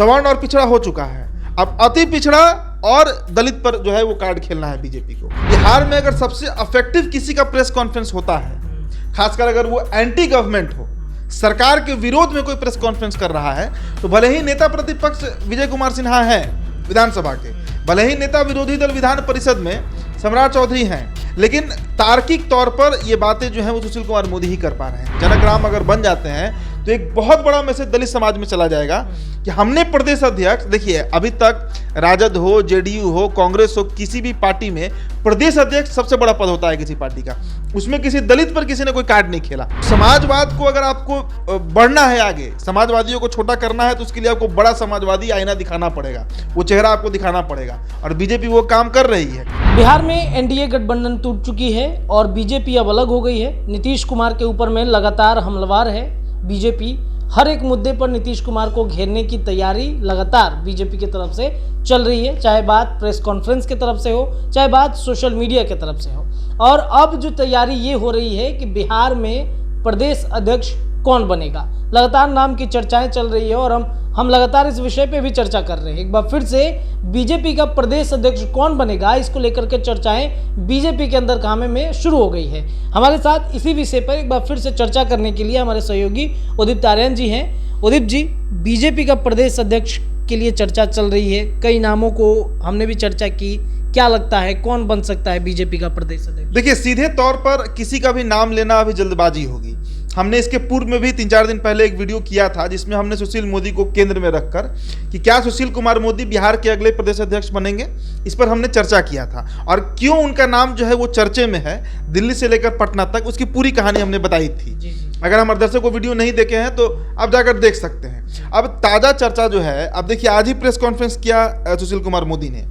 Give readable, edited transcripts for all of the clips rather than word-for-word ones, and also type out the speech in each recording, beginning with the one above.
सवर्ण और पिछड़ा हो चुका है, अब अति पिछड़ा और दलित पर जो है वो कार्ड खेलना है बीजेपी को। बिहार में अगर सबसे इफेक्टिव किसी का प्रेस कॉन्फ्रेंस होता है, खासकर अगर वो एंटी गवर्नमेंट हो, सरकार के विरोध में कोई प्रेस कॉन्फ्रेंस कर रहा है, तो भले ही नेता प्रतिपक्ष विजय कुमार सिन्हा हैं विधानसभा के, भले ही नेता विरोधी दल विधान परिषद में सम्राट चौधरी हैं, लेकिन तार्किक तौर पर ये बातें जो है वो सुशील कुमार मोदी ही कर पा रहे हैं। जनक राम अगर बन जाते हैं तो एक बहुत बड़ा मैसेज दलित समाज में चला जाएगा कि हमने प्रदेश अध्यक्ष, देखिए अभी तक राजद हो, जेडीयू हो, कांग्रेस हो, किसी भी पार्टी में प्रदेश अध्यक्ष सबसे बड़ा पद होता है किसी पार्टी का, उसमें किसी दलित पर किसी ने कोई कार्ड नहीं खेला। समाजवाद को अगर आपको बढ़ना है आगे, समाजवादियों को छोटा करना है, तो उसके लिए आपको बड़ा समाजवादी आईना दिखाना पड़ेगा, वो चेहरा आपको दिखाना पड़ेगा, और बीजेपी वो काम कर रही है। बिहार में एनडीए गठबंधन टूट चुकी है और बीजेपी अब अलग हो गई है। नीतीश कुमार के ऊपर में लगातार हमलावर है बीजेपी। हर एक मुद्दे पर नीतीश कुमार को घेरने की तैयारी लगातार बीजेपी की तरफ से चल रही है, चाहे बात प्रेस कॉन्फ्रेंस की तरफ से हो, चाहे बात सोशल मीडिया की तरफ से हो। और अब जो तैयारी ये हो रही है कि बिहार में प्रदेश अध्यक्ष कौन बनेगा, लगातार नाम की चर्चाएं चल रही है और हम लगातार इस विषय पे भी चर्चा कर रहे हैं। एक बार फिर से बीजेपी का प्रदेश अध्यक्ष कौन बनेगा, इसको लेकर के चर्चाएं बीजेपी के अंदर कामे में शुरू हो गई है। हमारे साथ इसी विषय पर एक बार फिर से चर्चा करने के लिए हमारे सहयोगी उदित आर्यन जी हैं। उदित जी, बीजेपी का प्रदेश अध्यक्ष के लिए चर्चा चल रही है, कई नामों को हमने भी चर्चा की, क्या लगता है कौन बन सकता है बीजेपी का प्रदेश अध्यक्ष? देखिए, सीधे तौर पर किसी का भी नाम लेना अभी जल्दबाजी होगी। हमने इसके पूर्व में भी 3-4 दिन पहले एक वीडियो किया था जिसमें हमने सुशील मोदी को केंद्र में रखकर कि क्या सुशील कुमार मोदी बिहार के अगले प्रदेश अध्यक्ष बनेंगे, इस पर हमने चर्चा किया था, और क्यों उनका नाम जो है वो चर्चे में है दिल्ली से लेकर पटना तक, उसकी पूरी कहानी हमने बताई थी। अगर हमारे दर्शकों को वीडियो नहीं देखे हैं तो आप जाकर देख सकते हैं। अब ताज़ा चर्चा जो है, अब देखिए आज ही प्रेस कॉन्फ्रेंस किया सुशील कुमार मोदी ने,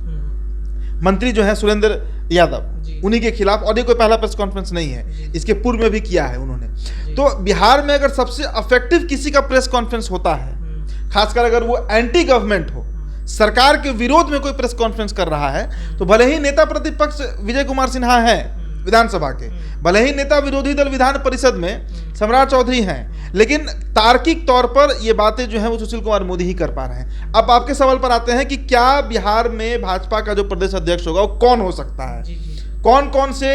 मंत्री जो है सुरेंद्र यादव, उन्हीं के खिलाफ, और ये कोई पहला प्रेस कॉन्फ्रेंस नहीं है, इसके पूर्व में भी किया है उन्होंने। तो बिहार में अगर सबसे इफेक्टिव किसी का प्रेस कॉन्फ्रेंस होता है, खासकर अगर वो एंटी गवर्नमेंट हो, सरकार के विरोध में कोई प्रेस कॉन्फ्रेंस कर रहा है, तो भले ही नेता प्रतिपक्ष विजय कुमार सिन्हा हैं विधानसभा के, भले ही नेता विरोधी दल विधान परिषद में सम्राट चौधरी हैं, लेकिन तार्किक तौर पर ये बातें जो हैं वो सुशील कुमार मोदी ही कर पा रहे हैं। अब आपके सवाल पर आते हैं कि क्या बिहार में भाजपा का जो प्रदेश अध्यक्ष होगा वो कौन हो सकता है, कौन कौन से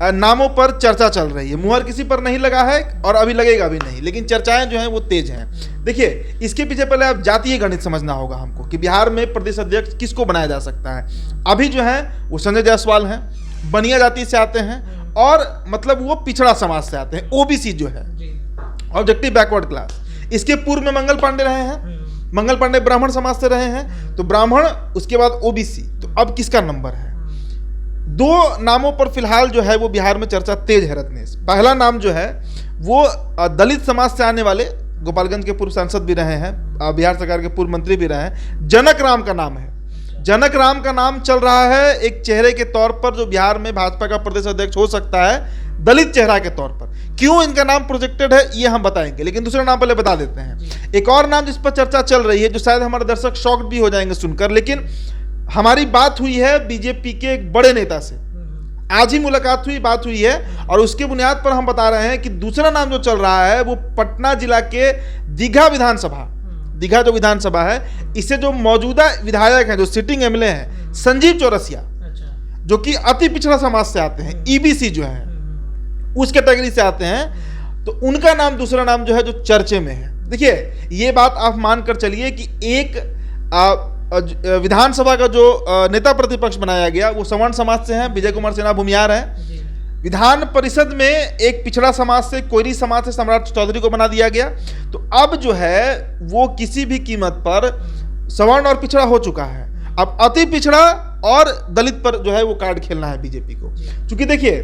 नामों पर चर्चा चल रही है। मुहर किसी पर नहीं लगा है और अभी लगेगा भी नहीं, लेकिन चर्चाएं जो हैं वो तेज हैं। देखिए, इसके पीछे पहले आप जातीय गणित समझना होगा हमको कि बिहार में प्रदेश अध्यक्ष किसको बनाया जा सकता है। अभी जो है वो संजय जायसवाल हैं, बनिया जाति से आते हैं, और मतलब वो पिछड़ा समाज से आते हैं, ओबीसी जो है, ऑब्जेक्टिव बैकवर्ड क्लास। इसके पूर्व में मंगल पांडे रहे हैं, मंगल पांडे ब्राह्मण समाज से रहे हैं, तो ब्राह्मण, उसके बाद ओबीसी। तो अब किसका नंबर है? 2 नामों पर फिलहाल जो है वो बिहार में चर्चा तेज है रत्नेश। पहला नाम जो है वो दलित समाज से आने वाले, गोपालगंज के पूर्व सांसद भी रहे हैं, बिहार सरकार के पूर्व मंत्री भी रहे हैं, जनक राम का नाम है। जनक राम का नाम चल रहा है एक चेहरे के तौर पर जो बिहार में भाजपा का प्रदेश अध्यक्ष हो सकता है, दलित चेहरा के तौर पर। क्यों इनका नाम प्रोजेक्टेड है ये हम बताएंगे, लेकिन दूसरा नाम पहले बता देते हैं। एक और नाम जिस पर चर्चा चल रही है, जो शायद हमारे दर्शक शॉक्ड भी हो जाएंगे सुनकर, लेकिन हमारी बात हुई है बीजेपी के एक बड़े नेता से, आज ही मुलाकात हुई, बात हुई है, और उसके बुनियाद पर हम बता रहे हैं कि दूसरा नाम जो चल रहा है वो पटना जिला के दीघा विधानसभा, दीघा जो विधानसभा है, इससे जो मौजूदा विधायक हैं, जो सिटिंग एमएलए हैं, संजीव चौरसिया, जो कि अति पिछड़ा समाज से आते हैं, ईबीसी जो है उस कैटेगरी से आते हैं, तो उनका नाम, दूसरा नाम जो है जो चर्चे में है। देखिए, ये बात आप मानकर चलिए कि एक विधानसभा का जो नेता प्रतिपक्ष बनाया गया वो सवर्ण समाज से हैं, विजय कुमार सिन्हा भूमियार हैं। विधान परिषद में एक पिछड़ा समाज से, कोयरी समाज से सम्राट चौधरी को बना दिया गया। तो अब जो है वो किसी भी कीमत पर सवर्ण और पिछड़ा हो चुका है, अब अति पिछड़ा और दलित पर जो है वो कार्ड खेलना है बीजेपी को। क्योंकि देखिए,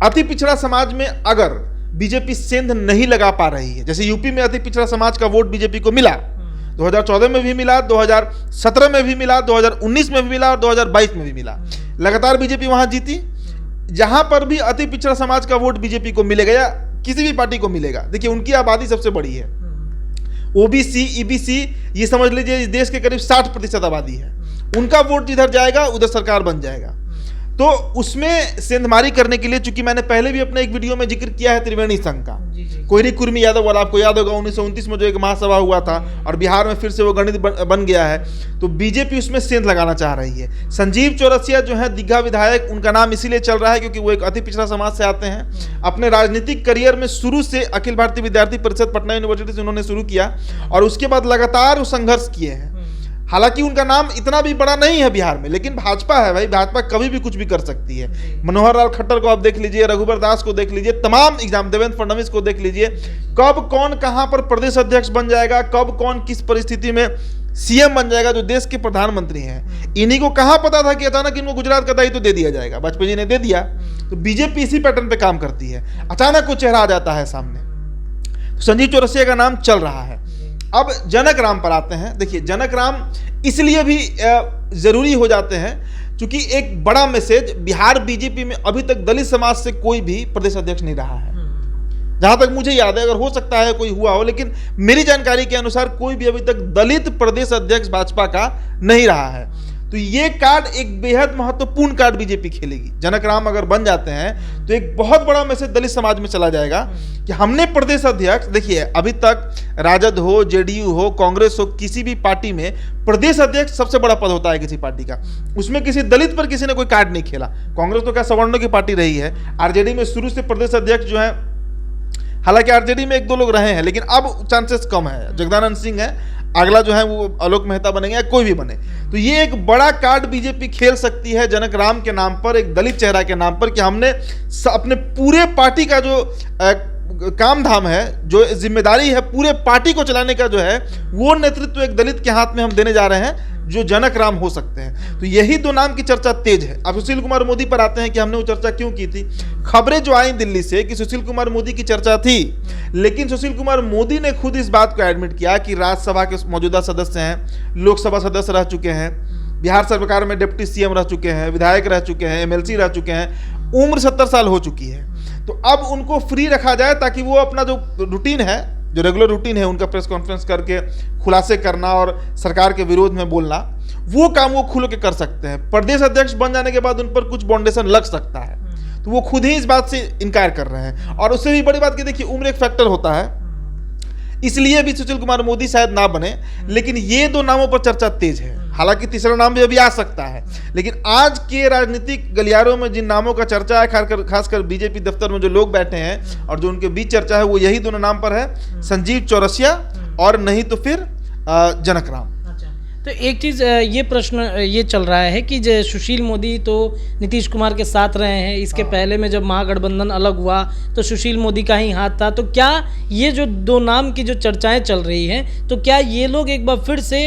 अति पिछड़ा समाज में अगर बीजेपी सेंध नहीं लगा पा रही है, जैसे यूपी में अति पिछड़ा समाज का वोट बीजेपी को मिला, 2014 में भी मिला, 2017 में भी मिला, 2019 में भी मिला और 2022 में भी मिला, लगातार बीजेपी वहां जीती। जहां पर भी अति पिछड़ा समाज का वोट बीजेपी को मिलेगा या किसी भी पार्टी को मिलेगा, देखिए उनकी आबादी सबसे बड़ी है। ओबीसी, ईबीसी, ये समझ लीजिए इस देश के करीब 60% आबादी है, उनका वोट जिधर जाएगा उधर सरकार बन जाएगा। तो उसमें सेंधमारी करने के लिए, चूंकि मैंने पहले भी अपने एक वीडियो में जिक्र किया है त्रिवेणी संघ का, कोयरी कुर्मी यादव वाला, आपको याद होगा 1929 में जो एक महासभा हुआ था और बिहार में फिर से वो गणित बन गया है, तो बीजेपी उसमें सेंध लगाना चाह रही है। संजीव चौरसिया जो है दीघा विधायक, उनका नाम इसीलिए चल रहा है क्योंकि वो एक अति पिछड़ा समाज से आते हैं। अपने राजनीतिक करियर में शुरू से अखिल भारतीय विद्यार्थी परिषद पटना यूनिवर्सिटी से उन्होंने शुरू किया और उसके बाद लगातार वो संघर्ष किए हैं। हालांकि उनका नाम इतना भी बड़ा नहीं है बिहार में, लेकिन भाजपा है भाई, भाजपा कभी भी कुछ भी कर सकती है। मनोहर लाल खट्टर को आप देख लीजिए, रघुवर दास को देख लीजिए, तमाम एग्जाम, देवेंद्र फडणवीस को देख लीजिए, कब कौन कहां पर प्रदेश अध्यक्ष बन जाएगा, कब कौन किस परिस्थिति में सीएम बन जाएगा, जो देश के प्रधानमंत्री हैं। इन्हीं को कहां पता था कि अचानक इनको गुजरात का दायित्व दे दिया जाएगा, वाजपेयी जी ने दे दिया। तो बीजेपी इसी पैटर्न पे काम करती है, अचानक वो चेहरा आ जाता है सामने। तो संजीव चौरसिया का नाम चल रहा है। अब जनक राम पर आते हैं। देखिए, जनक राम इसलिए भी जरूरी हो जाते हैं क्योंकि एक बड़ा मैसेज, बिहार बीजेपी में अभी तक दलित समाज से कोई भी प्रदेश अध्यक्ष नहीं रहा है, जहां तक मुझे याद है। अगर हो सकता है कोई हुआ हो, लेकिन मेरी जानकारी के अनुसार कोई भी अभी तक दलित प्रदेश अध्यक्ष भाजपा का नहीं रहा है। तो ये कार्ड एक बेहद महत्वपूर्ण कार्ड बीजेपी खेलेगी। जनक राम अगर बन जाते हैं तो एक बहुत बड़ा मैसेज दलित समाज में चला जाएगा कि हमने प्रदेश अध्यक्ष, देखिए अभी तक राजद हो, जेडीयू हो, कांग्रेस हो, किसी भी पार्टी में प्रदेश अध्यक्ष सबसे बड़ा पद होता है किसी पार्टी का, उसमें किसी दलित पर किसी ने कोई कार्ड नहीं खेला। कांग्रेस तो क्या सवर्णों की पार्टी रही है। आरजेडी में शुरू से प्रदेश अध्यक्ष जो है, हालांकि आरजेडी में एक दो लोग रहे हैं, लेकिन अब चांसेस कम है। जगदानंद सिंह है, अगला जो है वो आलोक मेहता बनेंगे या कोई भी बने। तो ये एक बड़ा कार्ड बीजेपी खेल सकती है जनक राम के नाम पर, एक दलित चेहरा के नाम पर, कि हमने अपने पूरे पार्टी का जो काम धाम है, जो जिम्मेदारी है पूरे पार्टी को चलाने का जो है, वो नेतृत्व एक दलित के हाथ में हम देने जा रहे हैं, जो जनक राम हो सकते हैं। तो यही दो नाम की चर्चा तेज है। अब सुशील कुमार मोदी पर आते हैं कि हमने वो चर्चा क्यों की थी। खबरें जो आई दिल्ली से कि सुशील कुमार मोदी की चर्चा थी, लेकिन सुशील कुमार मोदी ने खुद इस बात को एडमिट किया कि राज्यसभा के मौजूदा सदस्य हैं, लोकसभा सदस्य रह चुके हैं, बिहार सरकार में डिप्टी सीएम रह चुके हैं, विधायक रह चुके हैं, एमएलसी रह चुके हैं, उम्र 70 साल हो चुकी है। तो अब उनको फ्री रखा जाए ताकि वो अपना जो रूटीन है, जो रेगुलर रूटीन है उनका, प्रेस कॉन्फ्रेंस करके खुलासे करना और सरकार के विरोध में बोलना, वो काम वो खुल के कर सकते हैं। प्रदेश अध्यक्ष बन जाने के बाद उन पर कुछ बाउंडेशन लग सकता है, तो वो खुद ही इस बात से इनकार कर रहे हैं। और उससे भी बड़ी बात कि देखिए, उम्र एक फैक्टर होता है, इसलिए भी सुशील कुमार मोदी शायद ना बने, लेकिन ये दो नामों पर चर्चा तेज है। हालांकि तीसरा नाम भी अभी आ सकता है, लेकिन आज के राजनीतिक गलियारों में जिन नामों का चर्चा है, खासकर बीजेपी दफ्तर में जो लोग बैठे हैं और जो उनके बीच चर्चा है, वो यही दोनों नाम पर है, संजीव चौरसिया और नहीं तो फिर जनक राम। तो एक चीज़ ये प्रश्न ये चल रहा है कि जो सुशील मोदी तो नीतीश कुमार के साथ रहे हैं, इसके पहले में जब महागठबंधन अलग हुआ तो सुशील मोदी का ही हाथ था। तो क्या ये जो दो नाम की जो चर्चाएं चल रही हैं, तो क्या ये लोग एक बार फिर से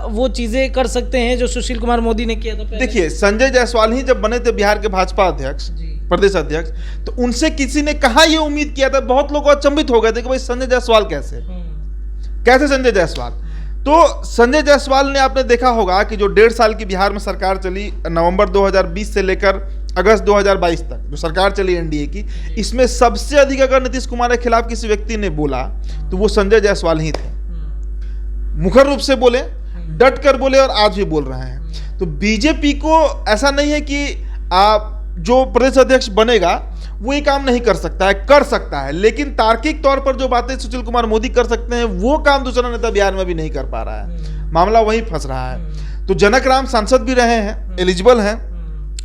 वो चीज़ें कर सकते हैं जो सुशील कुमार मोदी ने किया था पहले? देखिए, संजय जायसवाल ही जब बने थे बिहार के भाजपा अध्यक्ष, प्रदेश अध्यक्ष, तो उनसे किसी ने कहा ये उम्मीद किया था, बहुत लोग अचंभित हो गए थे कि भाई संजय जायसवाल कैसे संजय जायसवाल। तो संजय जायसवाल ने, आपने देखा होगा कि जो 1.5 साल की बिहार में सरकार चली, नवंबर 2020 से लेकर अगस्त 2022 तक जो सरकार चली एनडीए की, इसमें सबसे अधिक अगर नीतीश कुमार के खिलाफ किसी व्यक्ति ने बोला तो वो संजय जायसवाल ही थे। मुखर रूप से बोले, डट कर बोले और आज भी बोल रहे हैं। तो बीजेपी को ऐसा नहीं है कि जो प्रदेश अध्यक्ष बनेगा वो ये काम नहीं कर सकता है, कर सकता है, लेकिन तार्किक तौर पर जो बातें सुशील कुमार मोदी कर सकते हैं, वो काम दूसरा नेता बिहार में भी नहीं कर पा रहा है। मामला वहीं फंस रहा है। तो जनक राम सांसद भी रहे हैं, एलिजिबल हैं,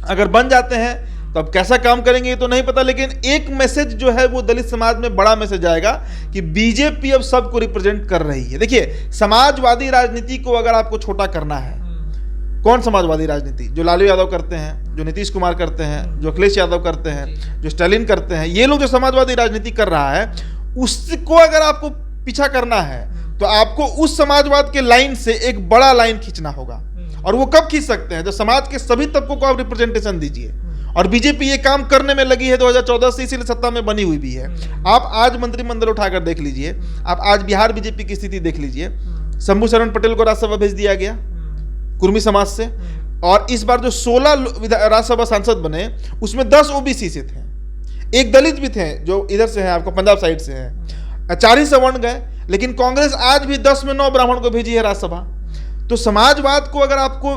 अगर बन जाते हैं तो अब कैसा काम करेंगे ये तो नहीं पता, लेकिन एक मैसेज जो है वो दलित समाज में बड़ा मैसेज आएगा कि बीजेपी अब सबको रिप्रेजेंट कर रही है। देखिए, समाजवादी राजनीति को अगर आपको छोटा करना है, कौन समाजवादी राजनीति? जो लालू यादव करते हैं, जो नीतीश कुमार करते हैं, जो अखिलेश यादव करते हैं, जो स्टालिन करते हैं, ये लोग जो समाजवादी राजनीति कर रहा है, उसको अगर आपको पीछा करना है तो आपको उस समाजवाद के लाइन से एक बड़ा लाइन खींचना होगा। और वो कब खींच सकते हैं? जब समाज के सभी तबकों को आप रिप्रेजेंटेशन दीजिए। और बीजेपी ये काम करने में लगी है 2014 से, इसीलिए सत्ता में बनी हुई भी है। आप आज मंत्रिमंडल उठाकर देख लीजिए, आप आज बिहार बीजेपी की स्थिति देख लीजिए। शंभू शरण पटेल को राज्यसभा भेज दिया गया कुर्मी समाज से, और इस बार जो 16 राज्यसभा सांसद बने उसमें 10 ओबीसी से थे, एक दलित भी थे जो इधर से हैं, आपको पंजाब साइड से हैं, 4 ही सवर्ण गए। लेकिन कांग्रेस आज भी 10 में 9 ब्राह्मण को भेजी है राज्यसभा। तो समाजवाद को अगर आपको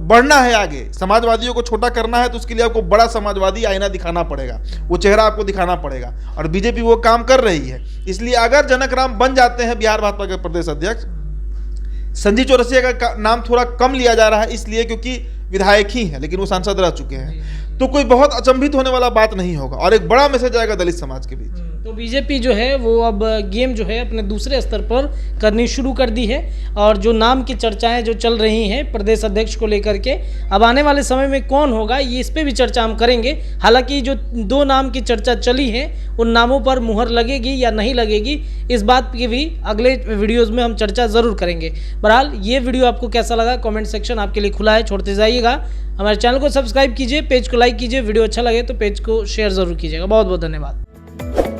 बढ़ना है आगे, समाजवादियों को छोटा करना है, तो उसके लिए आपको बड़ा समाजवादी आईना दिखाना पड़ेगा, वो चेहरा आपको दिखाना पड़ेगा, और बीजेपी वो काम कर रही है। इसलिए अगर जनक राम बन जाते हैं बिहार भाजपा के प्रदेश अध्यक्ष, संजीव चौरसिया का नाम थोड़ा कम लिया जा रहा है इसलिए क्योंकि विधायक ही हैं, लेकिन वो सांसद रह चुके हैं, तो कोई बहुत अचंभित होने वाला बात नहीं होगा, और एक बड़ा मैसेज आएगा दलित समाज के बीच। तो बीजेपी जो है वो अब गेम जो है अपने दूसरे स्तर पर करनी शुरू कर दी है, और जो नाम की चर्चाएं जो चल रही हैं प्रदेश अध्यक्ष को लेकर के, अब आने वाले समय में कौन होगा ये इस पे भी चर्चा हम करेंगे। हालांकि जो 2 नाम की चर्चा चली है उन नामों पर मुहर लगेगी या नहीं लगेगी, इस बात की भी अगले वीडियोज़ में हम चर्चा ज़रूर करेंगे। बहरहाल ये वीडियो आपको कैसा लगा, कॉमेंट सेक्शन आपके लिए खुला है, छोड़ते जाइएगा। हमारे चैनल को सब्सक्राइब कीजिए, पेज को लाइक कीजिए, वीडियो अच्छा लगे तो पेज को शेयर ज़रूर कीजिएगा। बहुत बहुत धन्यवाद।